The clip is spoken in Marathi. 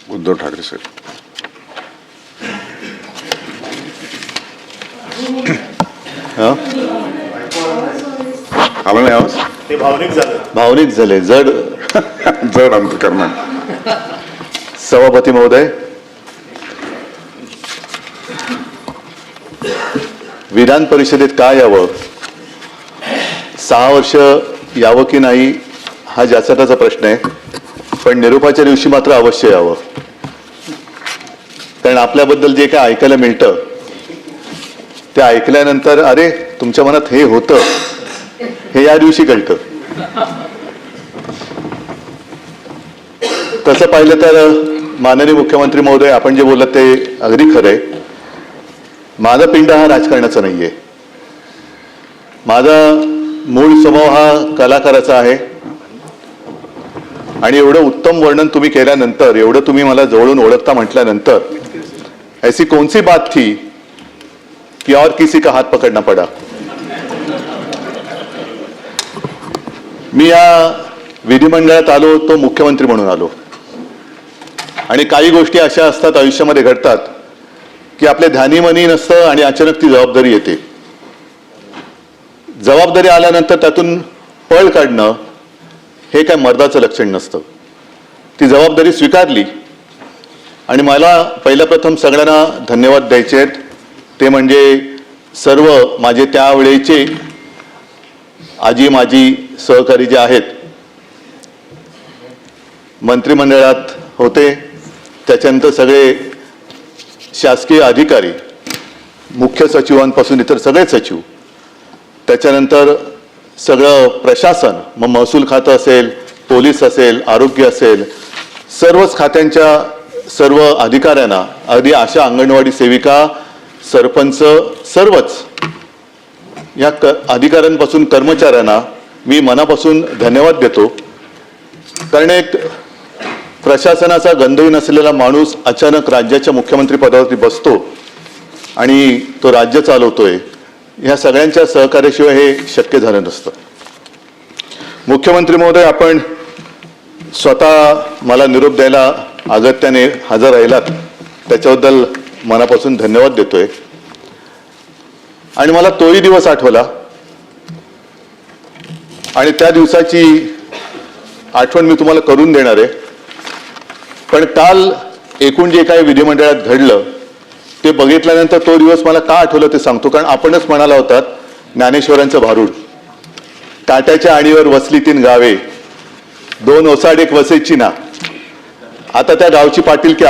उद्धव ठाकरे साहेब. आला नाही आवाज? ते भावनिक झाले जड जड अंतकरणाने. सभापती महोदय, विधान परिषदेत का यावं, 6 वर्ष यावं की नाही हा ज्याचा त्याचा प्रश्न आहे, पण निरोपाच्या दिवशी मात्र अवश्य यावं. कारण आपल्याबद्दल जे काय ऐकायला मिळतं ते ऐकल्यानंतर अरे तुमच्या मनात हे होतं हे या दिवशी कळतं. तसं पाहिलं तर माननीय मुख्यमंत्री महोदय, आपण जे बोलत ते अगदी खरंय. माझा पिंड हा राजकारणाचा नाहीये. माझा मूळ स्वभाव हा कलाकाराचा आहे. आणि एवढं उत्तम वर्णन तुम्ही केल्यानंतर, एवढं तुम्ही मला जवळून ओळखता म्हटल्यानंतर, ऐसी कौन सी बात थी कि और किसी का हात पकडना पडा. मी या विधिमंडळात आलो तो मुख्यमंत्री म्हणून आलो. आणि काही गोष्टी अशा असतात आयुष्यामध्ये घडतात की आपल्या ध्यानीमनी नसतं आणि अचानक ती जबाबदारी येते. जबाबदारी आल्यानंतर त्यातून पळ काढणं हे काय मर्दाचं लक्षण नसतं. ती जबाबदारी स्वीकारली आणि मला पहिल्या प्रथम सगळ्यांना धन्यवाद द्यायचे आहेत. ते म्हणजे सर्व माझे त्यावेळेचे आजी माजी सहकारी जे आहेत, मंत्रिमंडळात होते, त्याच्यानंतर सगळे शासकीय अधिकारी, मुख्य सचिवांपासून इतर सगळे सचिव, त्याच्यानंतर सगळं प्रशासन, मग महसूल खातं असेल, पोलीस असेल, आरोग्य असेल, सर्वच खात्यांच्या सर्व अधिकाऱ्यांना, अगदी आशा, अंगणवाडी सेविका, सरपंच, सर्वच या अधिकाऱ्यांपासून कर्मचाऱ्यांना मी मनापासून धन्यवाद देतो. कारण एक प्रशासनाचा गंधही नसलेला माणूस अचानक राज्याच्या मुख्यमंत्री पदावरती बसतो आणि तो राज्य चालवतोय, ह्या सगळ्यांच्या सहकार्याशिवाय हे शक्य झालं नसतं. मुख्यमंत्री महोदय, आपण स्वतः मला निरोप द्यायला अगत्याने हजर राहिलात त्याच्याबद्दल मनापासून धन्यवाद देतोय. आणि मला तोही दिवस आठवला आणि त्या दिवसाची आठवण मी तुम्हाला करून देणार आहे. पण काल एकूण जे काही विधिमंडळात घडलं ते बघितल्यानंतर तो दिवस मला का आठवलं ते सांगतो. कारण आपणच म्हणाला होतात ज्ञानेश्वरांचं भारूड, काट्याच्या आणीवर वसली 3 गावे, 2 ओसाड 1 वसेची ना. आता त्या गावची पाटील की